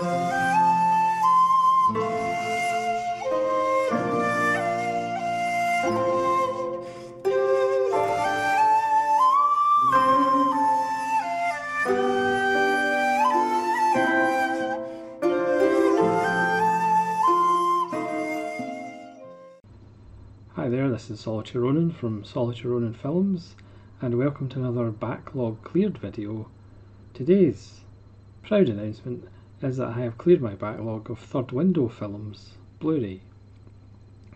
Hi there, this is Solitary Ronin from Solitary Ronin Films, and welcome to another Backlog Cleared video. Today's proud announcement is that I have cleared my backlog of Third Window films Blu-ray.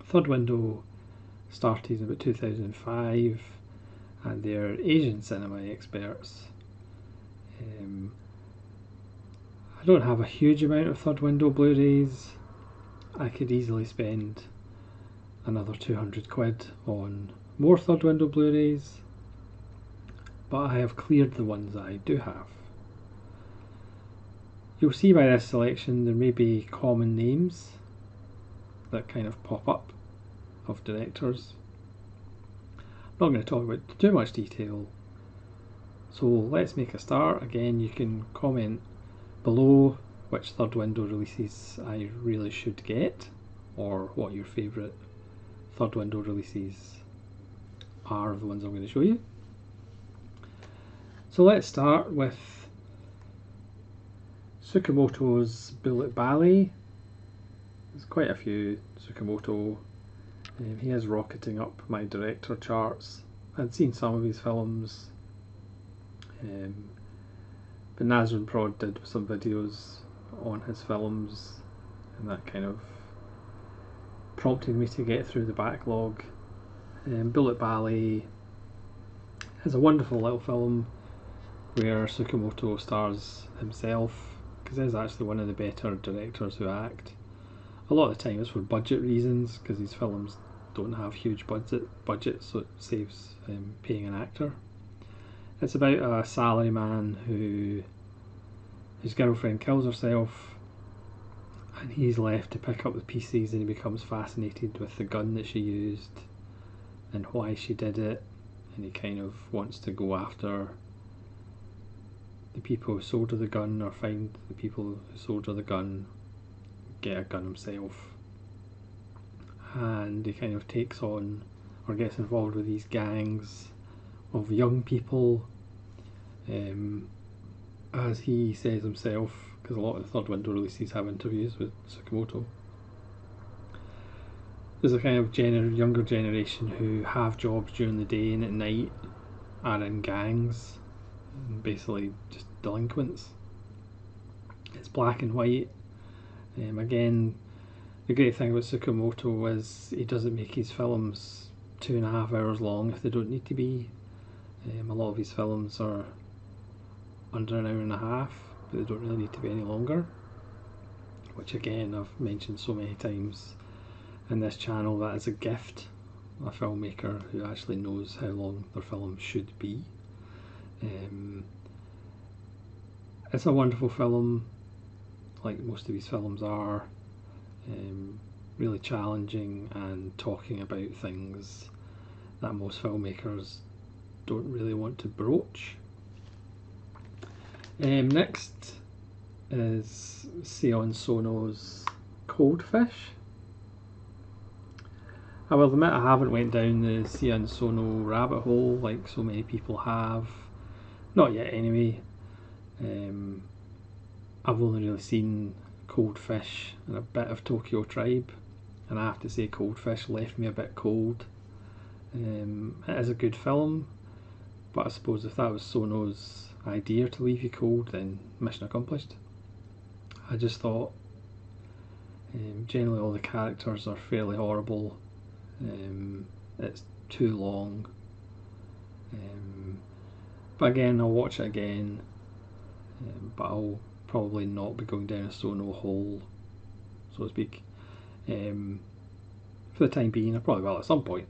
Third Window started in about 2005 and they're Asian cinema experts. I don't have a huge amount of Third Window Blu-rays. I could easily spend another 200 quid on more Third Window Blu-rays, but I have cleared the ones that I do have. You'll see by this selection there may be common names that kind of pop up of directors. I'm not going to talk about too much detail, so let's make a start. Again, you can comment below which Third Window releases I really should get, or what your favourite Third Window releases are of the ones I'm going to show you. So let's start with Tsukamoto's Ballet. There's quite a few Tsukamoto. He is rocketing up my director charts. I'd seen some of his films, but Nazrin Prod did some videos on his films, and that kind of prompted me to get through the backlog. Bullet Ballet is a wonderful little film where Tsukamoto stars himself, because he's actually one of the better directors who act. A lot of the time it's for budget reasons, because these films don't have huge budgets, so it saves paying an actor. It's about a salaryman who his girlfriend kills herself, and he's left to pick up the pieces, and he becomes fascinated with the gun that she used and why she did it, and he kind of wants to go after the people who sold her the gun, or find the people who sold her the gun, get a gun himself. And he kind of takes on or gets involved with these gangs of young people, as he says himself, because a lot of the Third Window releases have interviews with Tsukamoto. There's a kind of younger generation who have jobs during the day and at night are in gangs, basically just delinquents. It's black and white. Again, the great thing about Tsukamoto is he doesn't make his films 2.5 hours long if they don't need to be. A lot of his films are under an hour and a half, but they don't really need to be any longer, which again I've mentioned so many times in this channel, that is a gift, a filmmaker who actually knows how long their film should be. It's a wonderful film, like most of his films are, really challenging and talking about things that most filmmakers don't really want to broach. Next is Sion Sono's Cold Fish. I will admit I haven't went down the Sion Sono rabbit hole like so many people have. Not yet anyway. I've only really seen Cold Fish and a bit of Tokyo Tribe, and I have to say Cold Fish left me a bit cold. It is a good film, but I suppose if that was Sono's idea to leave you cold, then mission accomplished. I just thought generally all the characters are fairly horrible. It's too long, but again I'll watch it again, but I'll probably not be going down a Sono hole, so to speak. For the time being I probably will at some point,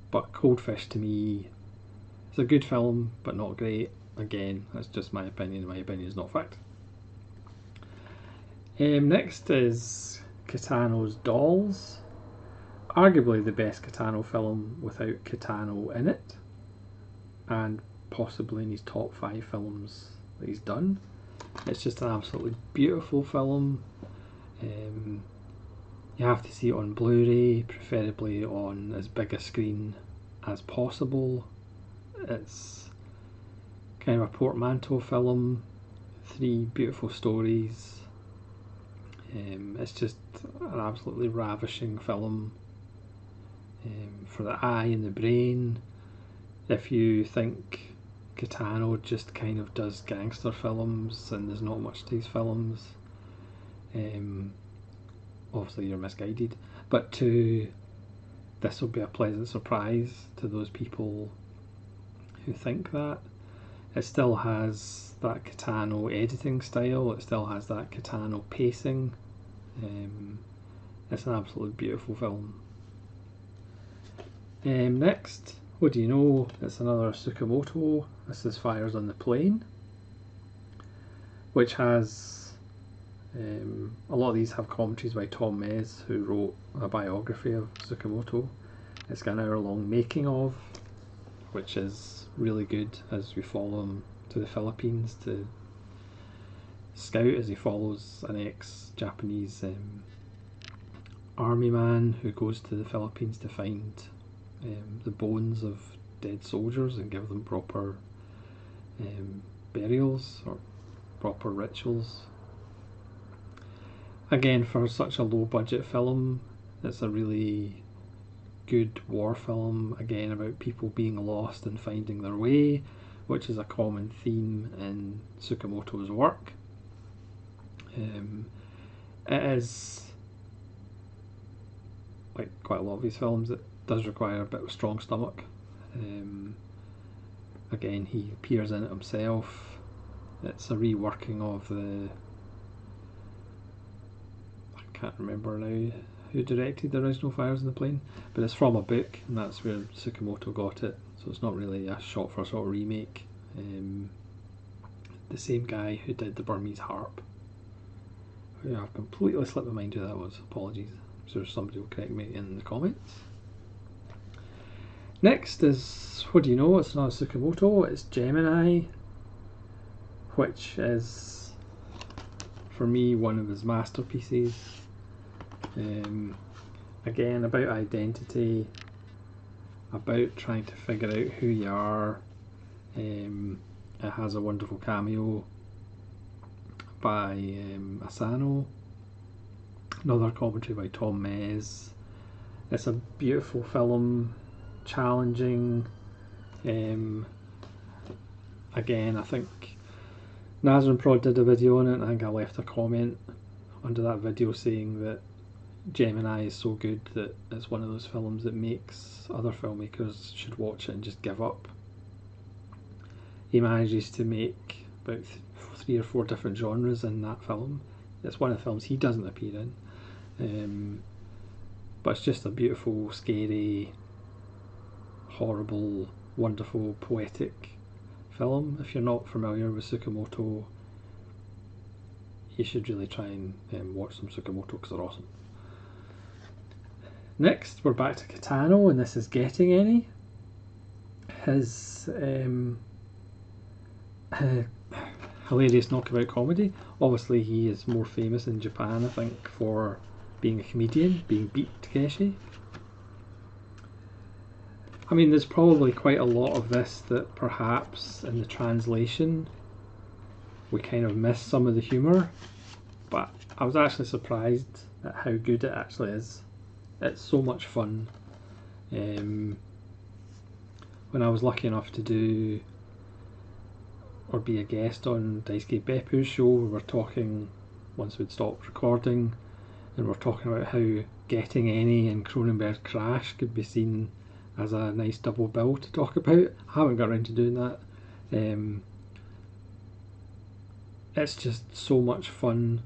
but Cold Fish to me is a good film but not great. Again, that's just my opinion, my opinion is not fact. Next is Katano's Dolls, arguably the best Katano film without Katano in it, and possibly in his top 5 films that he's done. It's just an absolutely beautiful film. You have to see it on Blu-ray, preferably on as big a screen as possible. It's kind of a portmanteau film, 3 beautiful stories. It's just an absolutely ravishing film for the eye and the brain. If you think Katana just kind of does gangster films and there's not much to these films, obviously you're misguided, but this will be a pleasant surprise to those people who think that. It still has that Katana editing style, it still has that Katana pacing. It's an absolutely beautiful film. Next, what do you know? It's another Tsukamoto. This is Fires on the Plain, which has a lot of these have commentaries by Tom Mes, who wrote a biography of Tsukamoto. It's got an hour-long making of, which is really good as we follow him to the Philippines to scout, as he follows an ex-Japanese army man who goes to the Philippines to find the bones of dead soldiers and give them proper burials or proper rituals. Again, for such a low budget film, it's a really good war film, again about people being lost and finding their way, which is a common theme in Tsukamoto's work. It is, like quite a lot of his films, it does require a bit of a strong stomach. Again, he appears in it himself. It's a reworking of the, I can't remember now who directed the original Fires on the Plain, but it's from a book, and that's where Tsukamoto got it, so it's not really a shot for shot remake. The same guy who did the Burmese Harp. Yeah, I've completely slipped my mind who that was, apologies. I'm sure somebody will correct me in the comments. Next is, what do you know? It's not Tsukamoto, it's Gemini, which is, for me, one of his masterpieces. Again, about identity, about trying to figure out who you are. It has a wonderful cameo by Asano, another commentary by Tom Mes. It's a beautiful film, challenging. Again, I think Nazar and Prod did a video on it, and I think I left a comment under that video saying that Gemini is so good that it's one of those films that makes other filmmakers should watch it and just give up. He manages to make about 3 or 4 different genres in that film. It's one of the films he doesn't appear in, but it's just a beautiful, scary, horrible, wonderful, poetic film. If you're not familiar with Tsukamoto, you should really try and watch some Tsukamoto because they're awesome. Next, we're back to Katana, and this is Getting Any. His hilarious knockabout comedy. Obviously, he is more famous in Japan, I think, for being a comedian, being Beat Takeshi. I mean, there's probably quite a lot of this that perhaps in the translation we kind of miss some of the humour, but I was actually surprised at how good it actually is. It's so much fun. When I was lucky enough to do or be a guest on Daisuke Beppu's show, we were talking, once we'd stopped recording, and we're talking about how Getting Any and Cronenberg's Crash could be seen as a nice double bill to talk about. I haven't got around to doing that. It's just so much fun.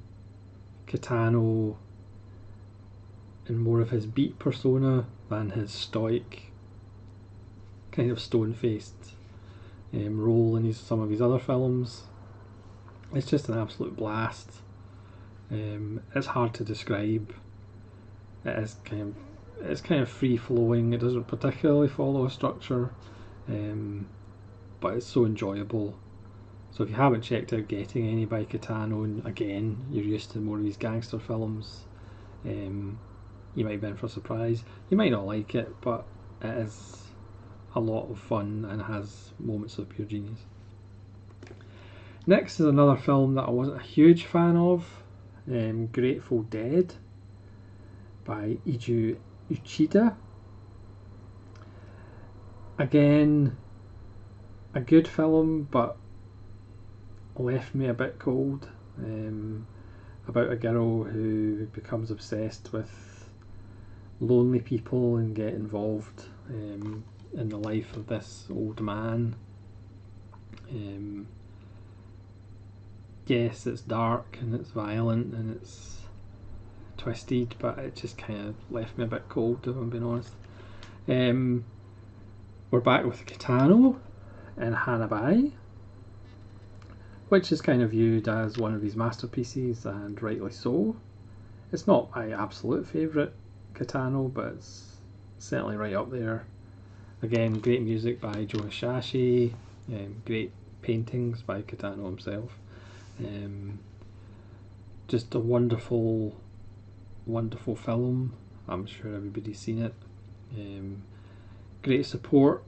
Katana in more of his beat persona than his stoic, kind of stone-faced role in some of his other films. It's just an absolute blast. It's hard to describe. It's kind of free-flowing. It doesn't particularly follow a structure, but it's so enjoyable. So if you haven't checked out Getting Any by Katano, and again, you're used to more of these gangster films, you might be in for a surprise. You might not like it, but it is a lot of fun and has moments of pure genius. Next is another film that I wasn't a huge fan of, Grateful Dead by Uchida. Again, a good film, but left me a bit cold. About a girl who becomes obsessed with lonely people and get involved in the life of this old man. Yes, it's dark and it's violent and it's twisted, but it just kind of left me a bit cold, if I'm being honest. We're back with Katana Hanabai, which is kind of viewed as one of his masterpieces, and rightly so. It's not my absolute favourite Katana, but it's certainly right up there. Again, great music by Joe Hisaishi, great paintings by Katana himself. Just a wonderful, wonderful film. I'm sure everybody's seen it. Great support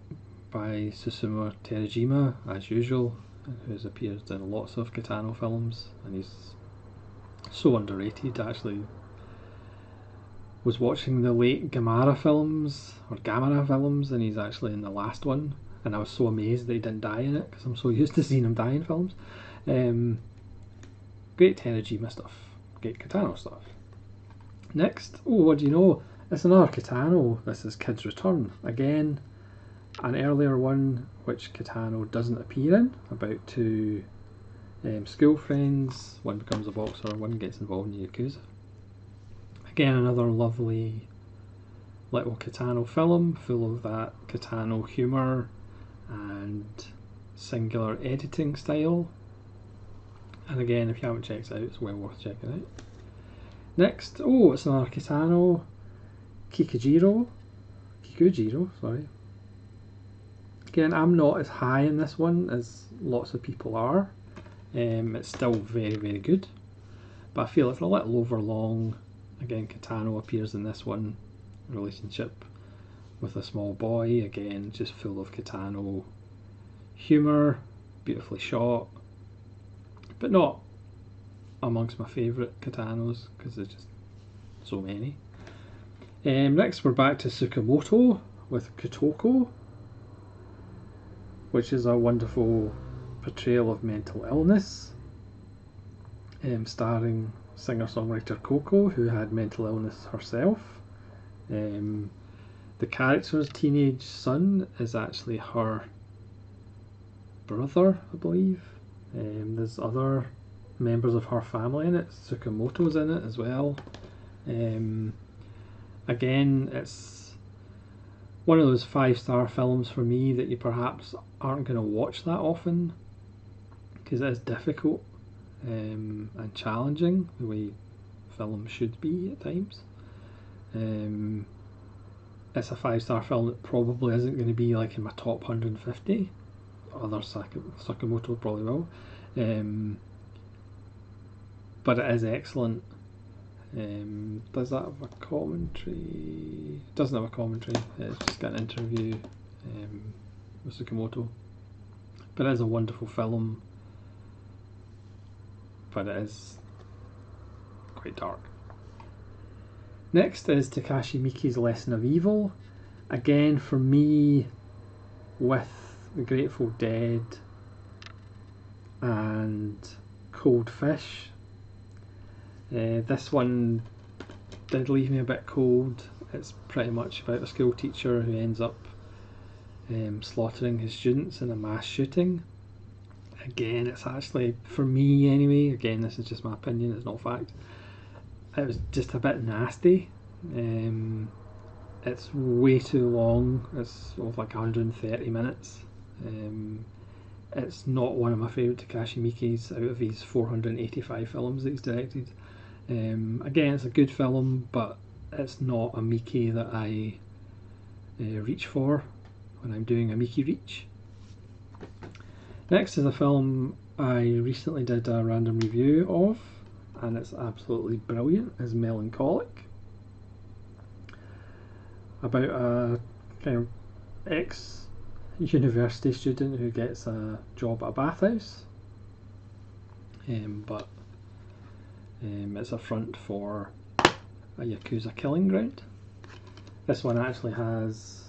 by Susumu Terajima, as usual, who has appeared in lots of Katana films, and he's so underrated. Actually, was watching the late Gamera films, and he's actually in the last one, and I was so amazed that he didn't die in it, because I'm so used to seeing him die in films. Great Terajima stuff, great Katana stuff. Next, what do you know? It's another Katana. This is Kid's Return. Again, an earlier one which Katana doesn't appear in, about two school friends. One becomes a boxer, one gets involved in the Yakuza. Again, another lovely little Katana film, full of that Katana humour and singular editing style. And again, if you haven't checked it out, it's well worth checking out. Next, it's another Katana, Kikujiro, sorry. Again, I'm not as high in this one as lots of people are. It's still very, very good, but I feel it's a little overlong. Again, Katana appears in this one, relationship with a small boy, again, just full of Katana humour, beautifully shot, but not amongst my favourite Katanas, because there's just so many. Next we're back to Tsukamoto with Kotoko, which is a wonderful portrayal of mental illness, starring singer-songwriter Coco, who had mental illness herself. The character's teenage son is actually her brother, I believe. There's other members of her family in it. Tsukamoto's in it as well. Again, it's one of those 5-star films for me that you perhaps aren't going to watch that often, because it is difficult and challenging, the way film should be at times. It's a 5-star film that probably isn't going to be like in my top 150. Other Sakamoto probably will. But it is excellent. Does that have a commentary? It doesn't have a commentary. It's just got an interview with Tsukamoto. But it is a wonderful film. But it is quite dark. Next is Takashi Miike's Lesson of Evil. Again, for me, with The Grateful Dead and Cold Fish, this one did leave me a bit cold. It's pretty much about a school teacher who ends up slaughtering his students in a mass shooting. Again, it's actually, for me anyway, again this is just my opinion, it's not fact, it was just a bit nasty. It's way too long. It's like 130 minutes. It's not one of my favourite Takashi Miike's out of his 485 films that he's directed. Again, it's a good film, but it's not a Miike that I reach for when I'm doing a Miike reach. Next is a film I recently did a random review of, and it's absolutely brilliant, is Melancholic. About a kind of ex-university student who gets a job at a bathhouse, but it's a front for a Yakuza killing ground. This one actually has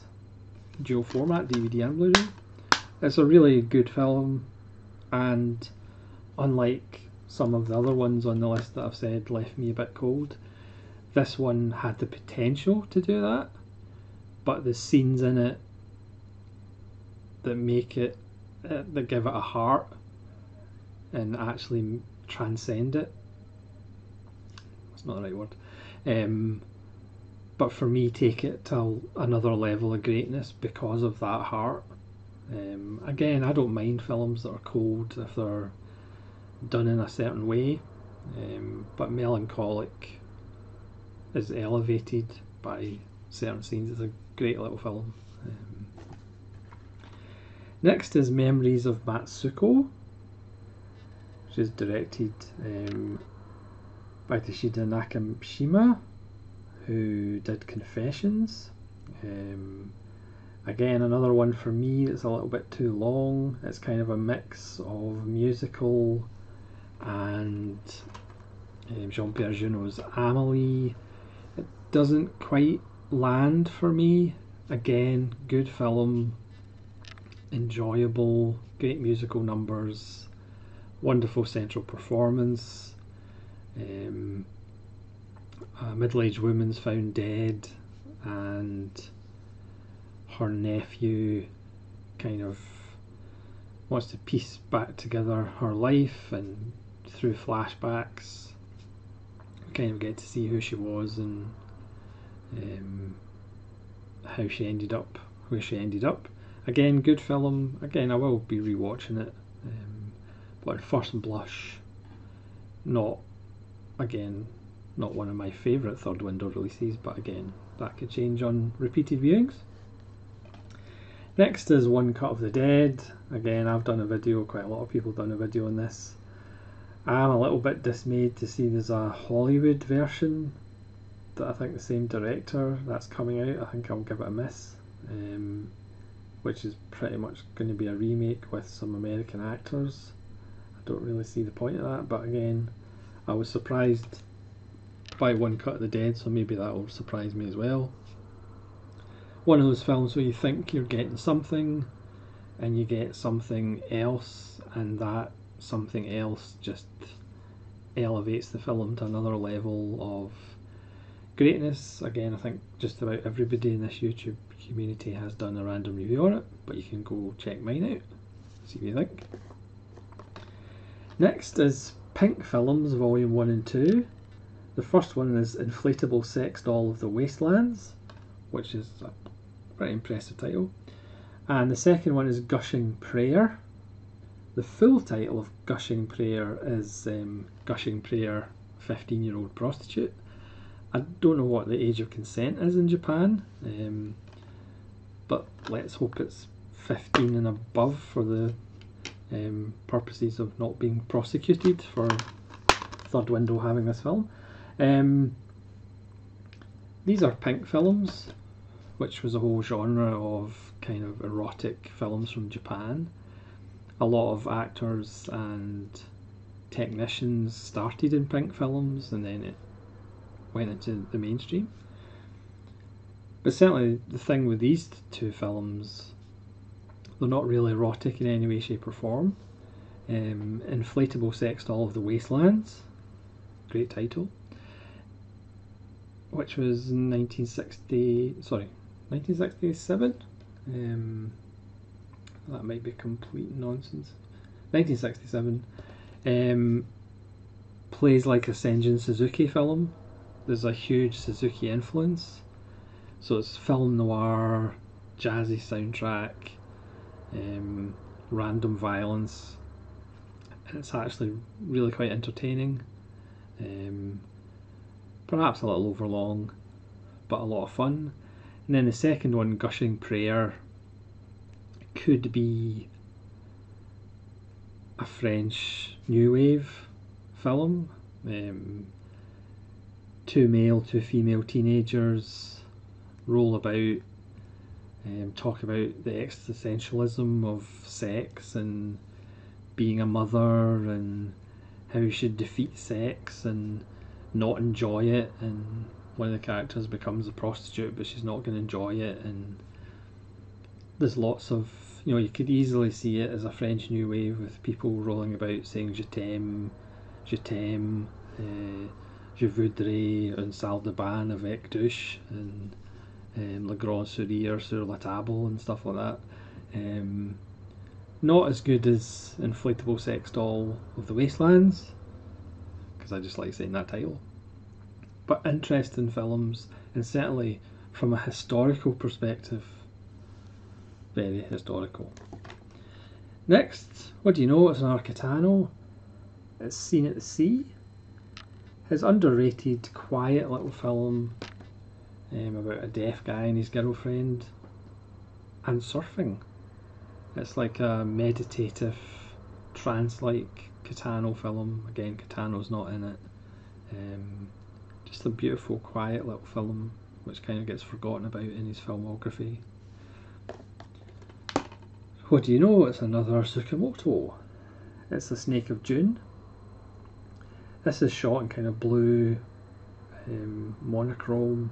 dual format, DVD and Blu-ray. It's a really good film, and unlike some of the other ones on the list that I've said left me a bit cold, this one had the potential to do that, but the scenes in it that make it, that give it a heart and actually transcend it, that's not the right word, but for me take it to another level of greatness because of that heart. Again, I don't mind films that are cold if they're done in a certain way, but Melancholic is elevated by certain scenes. It's a great little film. Next is Memories of Matsuko, which is directed by Toshida Nakashima, who did Confessions. Again, another one for me that's a little bit too long. It's kind of a mix of musical and Jean-Pierre Junot's Amélie. It doesn't quite land for me. Again, good film, enjoyable, great musical numbers, wonderful central performance. A middle-aged woman's found dead, and her nephew kind of wants to piece back together her life, and through flashbacks we kind of get to see who she was and how she ended up where she ended up. Again, good film. Again, I will be rewatching it, but at first blush, not one of my favourite third window releases, but again, that could change on repeated viewings. Next is One Cut of the Dead. Again, I've done a video, quite a lot of people have done a video on this. I'm a little bit dismayed to see there's a Hollywood version that I think the same director that's coming out. I think I'll give it a miss, which is pretty much going to be a remake with some American actors. I don't really see the point of that, but again, I was surprised by One Cut of the Dead, so maybe that will surprise me as well. One of those films where you think you're getting something and you get something else, and that something else just elevates the film to another level of greatness. Again, I think just about everybody in this YouTube community has done a random review on it, but you can go check mine out, see what you think. Next is Pink Films Volume 1 and 2. The first one is Inflatable Sex Doll of the Wastelands, which is a pretty impressive title. And the second one is Gushing Prayer. The full title of Gushing Prayer is Gushing Prayer 15-Year-Old Prostitute. I don't know what the age of consent is in Japan, but let's hope it's 15 and above for the purposes of not being prosecuted for Third Window having this film. These are Pink Films, which was a whole genre of kind of erotic films from Japan. A lot of actors and technicians started in Pink Films and then it went into the mainstream. But certainly the thing with these two films, they're not really erotic in any way, shape or form. Inflatable Sex Doll of the Wastelands, great title, which was 1967. That might be complete nonsense. 1967. Plays like a Senjin Suzuki film. There's a huge Suzuki influence. So it's film noir, jazzy soundtrack, random violence. And it's actually really quite entertaining. Perhaps a little overlong, but a lot of fun. And then the second one, Gushing Prayer, could be a French new wave film. Two male, two female teenagers roll about, talk about the existentialism of sex and being a mother and how you should defeat sex and not enjoy it, and one of the characters becomes a prostitute but she's not going to enjoy it, and there's lots of, you could easily see it as a French new wave with people rolling about saying je t'aime, je voudrais une salle de bain avec douche, and le grand sourire sur la table and stuff like that. Not as good as Inflatable Sex Doll of the Wastelands, because I just like saying that title, but interesting films, and certainly from a historical perspective, very historical. Next, what do you know? It's another Katana. It's Seen at the Sea. His underrated, quiet little film about a deaf guy and his girlfriend and surfing. It's like a meditative, trance-like Katana film. Again, Katana's not in it. Just a beautiful, quiet little film which kind of gets forgotten about in his filmography. What do you know? It's another Tsukamoto. It's The Snake of June. This is shot in kind of blue, monochrome.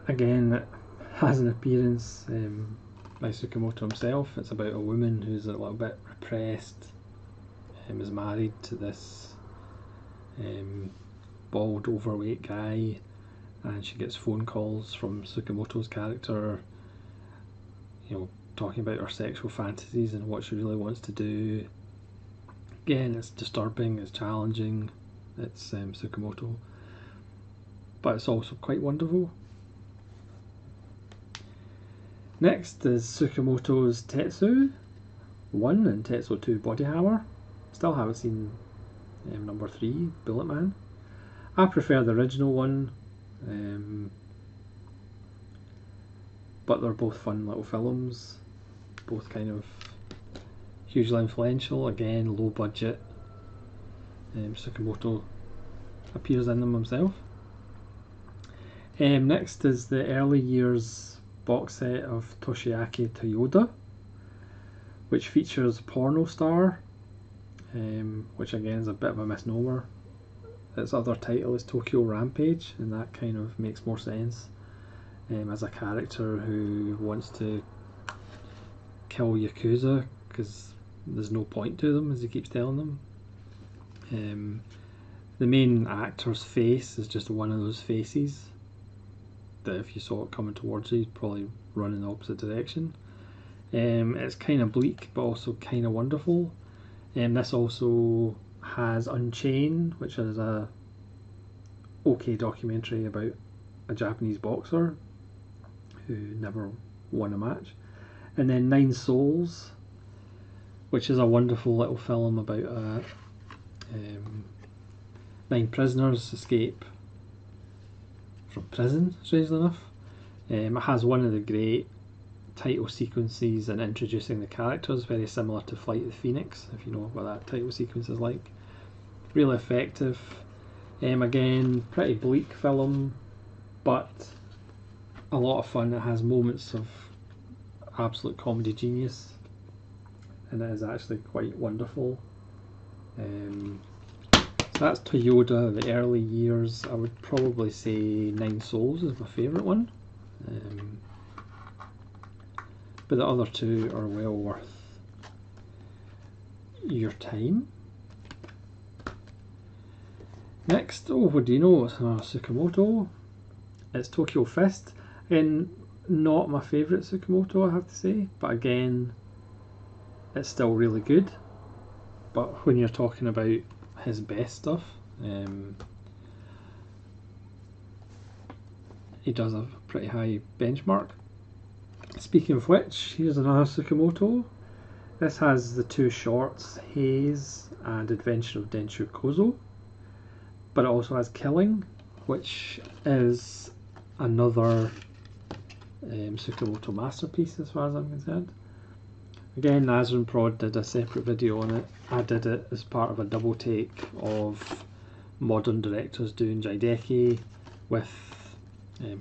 Again, it has an appearance by Tsukamoto himself. It's about a woman who's a little bit repressed, is married to this bald, overweight guy, and she gets phone calls from Tsukamoto's character, talking about her sexual fantasies and what she really wants to do. Again, it's disturbing, it's challenging, it's Tsukamoto, but it's also quite wonderful. Next is Tsukamoto's Tetsu 1 and Tetsu 2 Body Hammer. Still haven't seen number 3, Bullet Man. I prefer the original one, but they're both fun little films, both kind of hugely influential. Again, low budget. Tsukamoto appears in them himself. Next is the early years box set of Toshiaki Toyoda, which features Porno Star, which again is a bit of a misnomer. Its other title is Tokyo Rampage, and that kind of makes more sense, as a character who wants to kill Yakuza because there's no point to them, as he keeps telling them. The main actor's face is just one of those faces that if you saw it coming towards you, you'd probably run in the opposite direction. It's kind of bleak but also kind of wonderful. This also has Unchained, which is a okay documentary about a Japanese boxer who never won a match. And then Nine Souls, which is a wonderful little film about 9 prisoners escape from prison, strangely enough. It has one of the great title sequences and introducing the characters, very similar to Flight of the Phoenix, if you know what that title sequence is like. Really effective. Again, pretty bleak film, but a lot of fun. It has moments of absolute comedy genius, and it is actually quite wonderful. So that's Toyoda, the early years. I would probably say Nine Souls is my favourite one. But the other two are well worth your time. Next, what do you know? It's Tsukamoto. It's Tokyo Fist. And not my favourite Tsukamoto, I have to say, but again, it's still really good. But when you're talking about his best stuff, he does have a pretty high benchmark. Speaking of which, here's another Tsukamoto. This has the 2 shorts, Haze and Adventure of Denshu Kozo, but it also has Killing, which is another Tsukamoto masterpiece as far as I'm concerned. Again, Nazrin Prod did a separate video on it. I did it as part of a double take of modern directors doing Jaideki with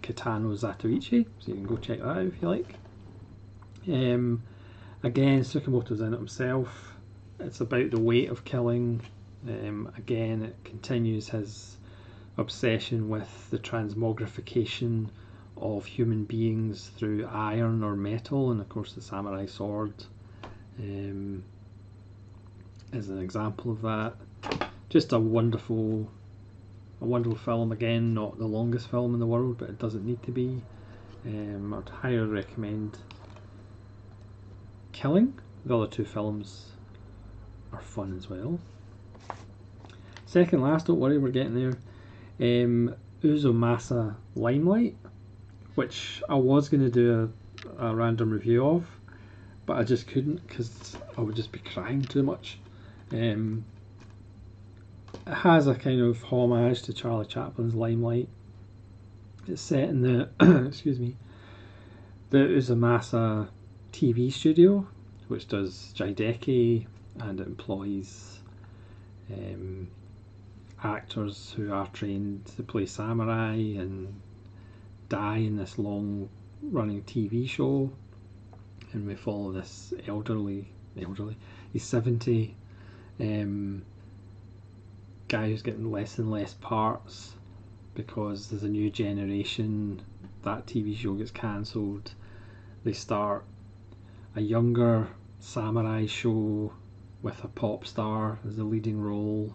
Katana Hanabai, so you can go check that out if you like. Again, Tsukamoto's in it himself. It's about the weight of killing. Again, it continues his obsession with the transmogrification of human beings through iron or metal, and of course the samurai sword is an example of that. Just a wonderful film. Again, not the longest film in the world, but it doesn't need to be. I'd highly recommend Killing. The other two films are fun as well. Second last, don't worry, we're getting there. Uzumasa Limelight, which I was going to do a random review of, but I just couldn't because I would just be crying too much. It has a kind of homage to Charlie Chaplin's Limelight. It's set in the excuse me, the Uzumasa TV studio, which does Jaideki, and it employs actors who are trained to play samurai and die in this long running TV show. And we follow this elderly, he's 70, guy who's getting less and less parts because there's a new generation. That TV show gets cancelled. They start a younger samurai show with a pop star as the leading role.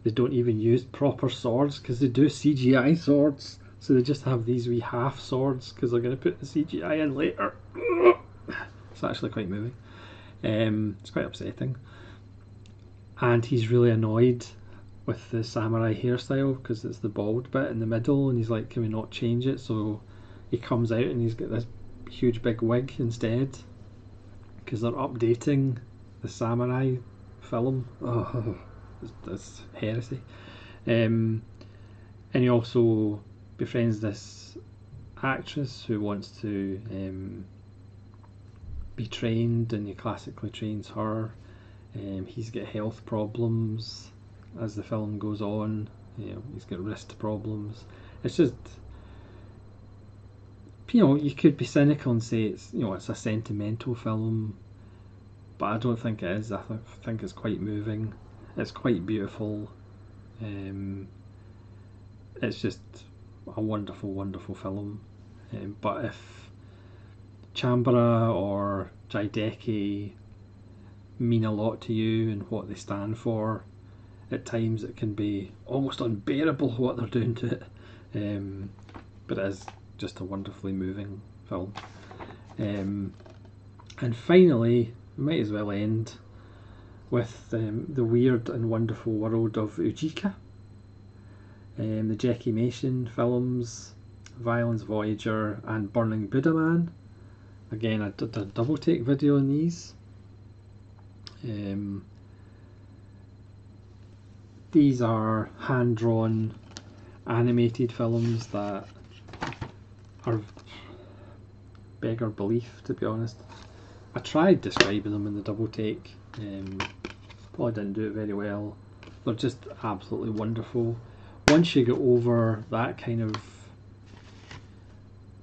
They don't even use proper swords because they do CGI swords, so they just have these wee half swords because they're going to put the CGI in later. It's actually quite moving. It's quite upsetting, and he's really annoyed with the samurai hairstyle because it's the bald bit in the middle, and he's like, can we not change it? So he comes out and he's got this huge big wig instead because they're updating the samurai film. Oh, that's heresy. And he also befriends this actress who wants to be trained, and he classically trains her. He's got health problems as the film goes on. He's got wrist problems. It's just, you could be cynical and say it's a sentimental film, but I don't think it is. I think it's quite moving. It's quite beautiful. It's just a wonderful, wonderful film. But if Chambara or Jaideki mean a lot to you and what they stand for, at times it can be almost unbearable what they're doing to it. But it is just a wonderfully moving film. And finally, we might as well end with the weird and wonderful world of Ujica. The Jackie Mason films, Violence Voyager and Burning Buddha Man. Again, I did a double take video on these. These are hand-drawn animated films that are beggar belief, to be honest. I tried describing them in the double take, probably didn't do it very well. They're just absolutely wonderful. Once you get over that kind of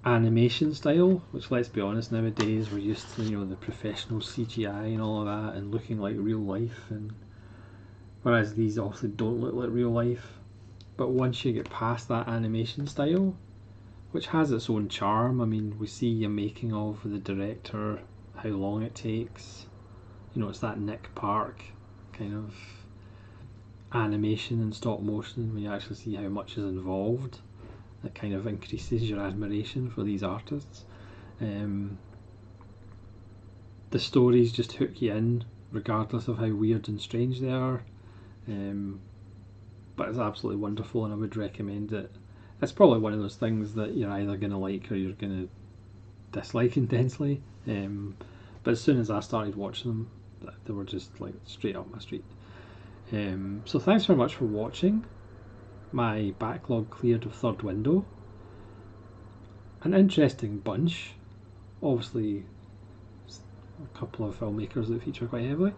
animation style, which, let's be honest, nowadays we're used to the professional CGI and all of that and looking like real life, and whereas these obviously don't look like real life. But once you get past that animation style, which has its own charm, I mean, we see a making of the director, how long it takes. It's that Nick Park kind of animation and stop motion when you actually see how much is involved. That kind of increases your admiration for these artists. The stories just hook you in regardless of how weird and strange they are. But it's absolutely wonderful, and I would recommend it. It's probably one of those things that you're either going to like or you're going to dislike intensely. But as soon as I started watching them, they were just like straight up my street. So thanks very much for watching my backlog cleared of Third Window. An interesting bunch. Obviously a couple of filmmakers that feature quite heavily.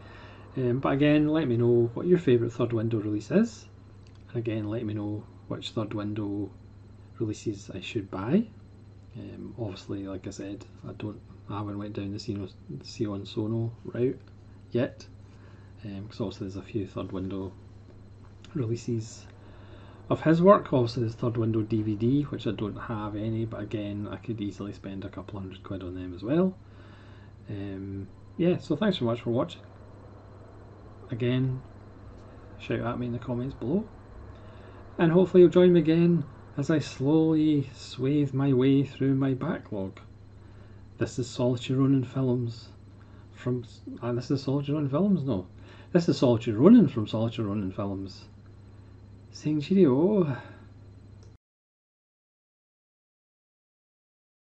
But again, let me know what your favourite third window release is. And again, let me know which third window releases I should buy. Obviously, like I said, I haven't went down the Sion Sono route yet, because obviously there's a few third window releases of his work. Obviously there's third window DVD, which I don't have any, but again, I could easily spend a couple £100 on them as well. Yeah, so thanks so much for watching. Again, shout at me in the comments below, and hopefully you'll join me again as I slowly swathe my way through my backlog. This is Solitude Ronin Films from... this is Solitude Ronin Films? No. This is Solitude Ronin from Solitude Ronin Films. Saying cheerio.